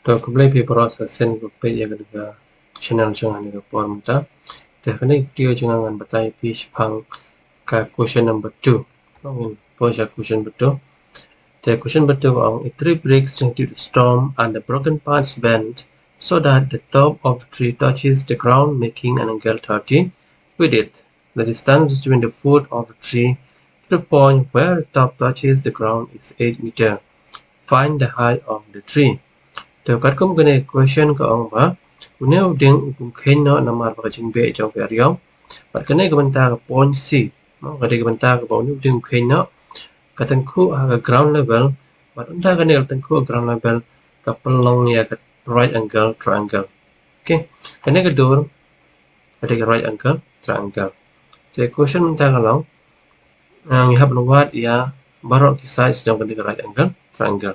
To complete proses send ke page yang kedua channel jangan ke form ta. Definitely dia jangan batai page pang ke question number 2. Mungkin pose question betul. The question betul on a tree breaks due to storm and the broken parts bend so that the top of the tree touches the ground, making an angle 30 with it. The distance between the foot of the tree to the point where the top touches the ground is 8 meters. Find the height of the tree. Từ các công cái này question của ông bà nếu điện cũng khen nó nằm ở trình bày trong cái riêng và cái này cái bên ta cái point C nó cái đây cái bên ta cái bảo nếu điện khen nó cái tầng khu cái ground level và chúng ta cái này là tầng khu ground level cái pelong ya cái right angle triangle. Okay, cái này cái door cái đây cái right angle triangle. Thì question chúng ta kalau người học luat ya baru cái size trong cái right angle triangle.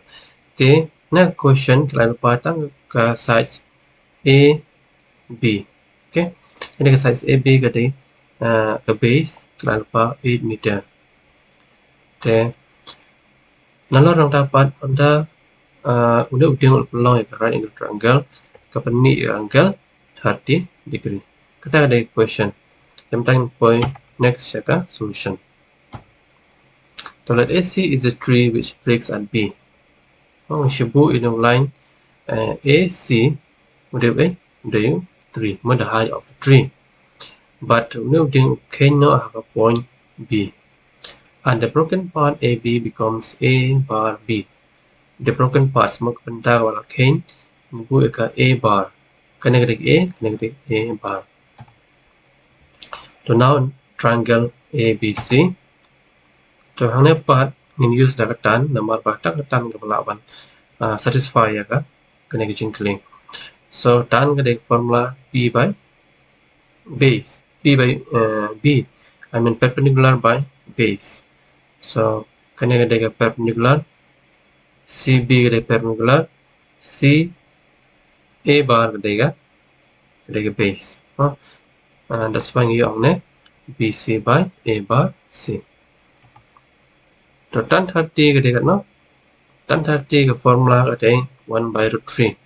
Okay. Next question kita lupa tang ke size A B. Okay, ini ke size A B ke di ke base kita lupa 8 meter. Okay, nalor yang dapat anda udah pelong ya right angle triangle ke peni angle 30 degree. Kita ada question. Yang tang point next ya solution. So let AC is a tree which breaks at B. Shabu in a line AC would have a 3 the height of the tree, but no cannot have a point B, and the broken part AB becomes A bar B. The broken parts mok benda wala cane bu ka A bar connected A bar. So now triangle ABC. So hang part in use the tan number batak tan ke belawan satisfy ya ka kena jinghikai. So tan ke formula P by base P by B I mean perpendicular by base. So kena ke perpendicular CB ke perpendicular C A bar ke base. That's why you on BC by A bar C. So tan 30 ke dekat no tan 30 ke formula ke 1 by root 3.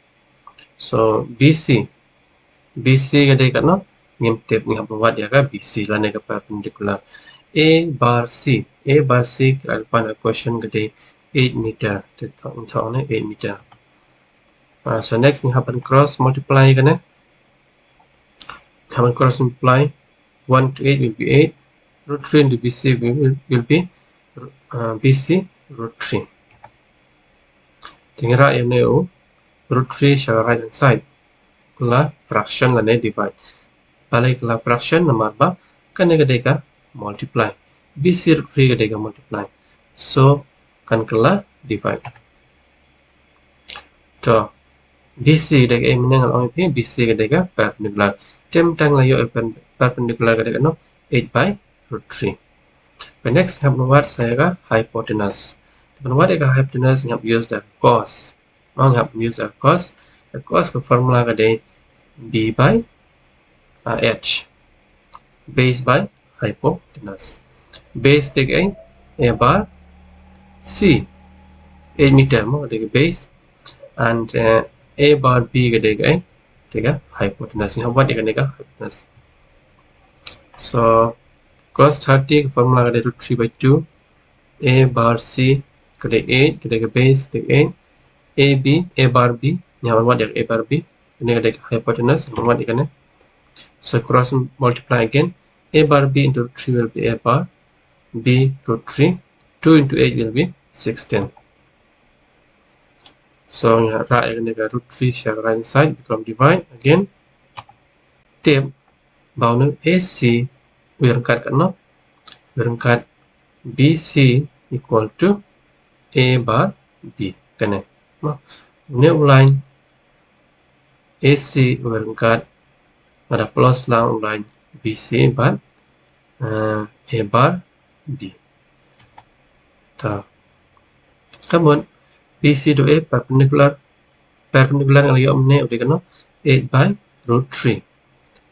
So BC ke dekat no ngim tip ngam buat ya ka BC lah ke perpendicular A bar C ke depan question ke 8 meter tentang 8 meter. So next happen cross multiply kan happen cross multiply 1 to 8 will be 8 root 3 into BC will be BC root 3. Tinggal yang neu root 3 shall right hand side. Kala fraction lah divide. Balik kala fraction nama apa? Kan kedeka multiply. BC root 3 kedeka multiply. So kan kala divide. So BC kedeka menang orang ini BC kedeka perpendicular. Tentang layu perpendicular kedeka no 8 by root 3. The next have what saya ka hypotenuse. The what ka hypotenuse ngap use the cos. Ngap use the cos. The cos ke formula ka de B by H. Base by hypotenuse. Base de A bar C 8 meter mo de base and A bar B ke de hypotenuse. Ngap what de hypotenuse. So cos 30 formula ke root 3 by 2 A bar C ke 8 ke base ke 8 AB A bar B nyawa buat A bar B ini ke hypotenuse buat ikan. So cross multiply again A bar B into 3 will be A bar B root 3 2 into 8 will be 16. So right root 3 shall right side become divide again tip bound AC berangkat kan no berangkat BC equal to A bar B kan no new line AC berangkat ada plus lang line BC bar A bar B ta kemudian BC to A perpendicular yang lagi omne udah kan no 8 by root 3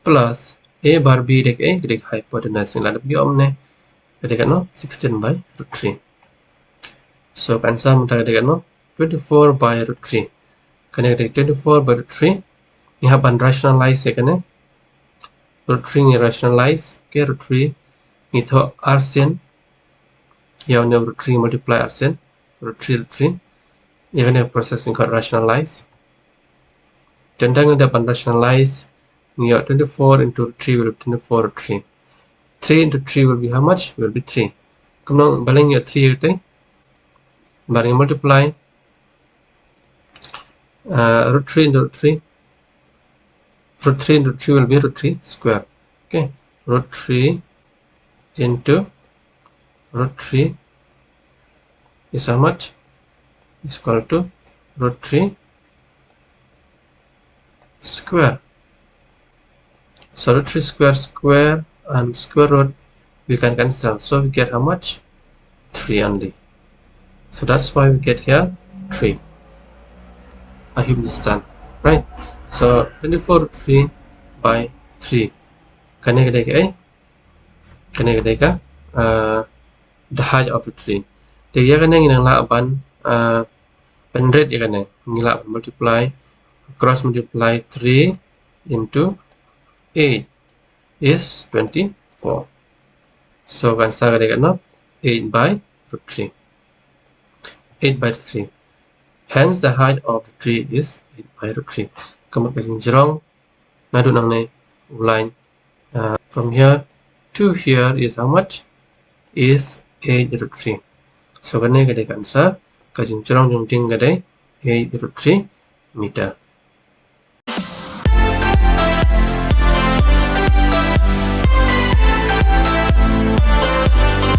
plus A bar B dek A dek hypotenuse yang ladap dia omne dek no 16 by root 3. So answer mudah dek no 24 by root 3. Connect 24 by root 3. You have unrationalized again. Root 3 ni rationalize. Okay, root 3 ni to arsen. You have root 3 multiply arsen. Root 3. You can have processing called rationalize. Then you have unrationalize. You have 24 into root 3 will be 24 root 3. 3 into 3 will be how much? Will be 3. Come on, baling your 3 today. Baling multiply. Root 3 into root 3. Root 3 into 3 will be root 3 square. Okay. Root 3 into root 3 is how much? Is equal to root 3 square. So root 3 square and square root we can cancel. So we get how much? 3 only. So that's why we get here 3. I hope you understand, right? So 24 root 3 by 3. Can I get the height of the tree? Thì cái này là bạn rate cái này là multiply cross multiply 3 into 8 is 24. So answer cái nó 8 by root 3. 8 by 3. Hence the height of the tree is 8 by root 3. Kamu paling jerong nadu nang này line from here to here is how much? Is 8 root 3. So cái này cái answer cái jerong dùng tiếng cái đấy 8 root 3 meter.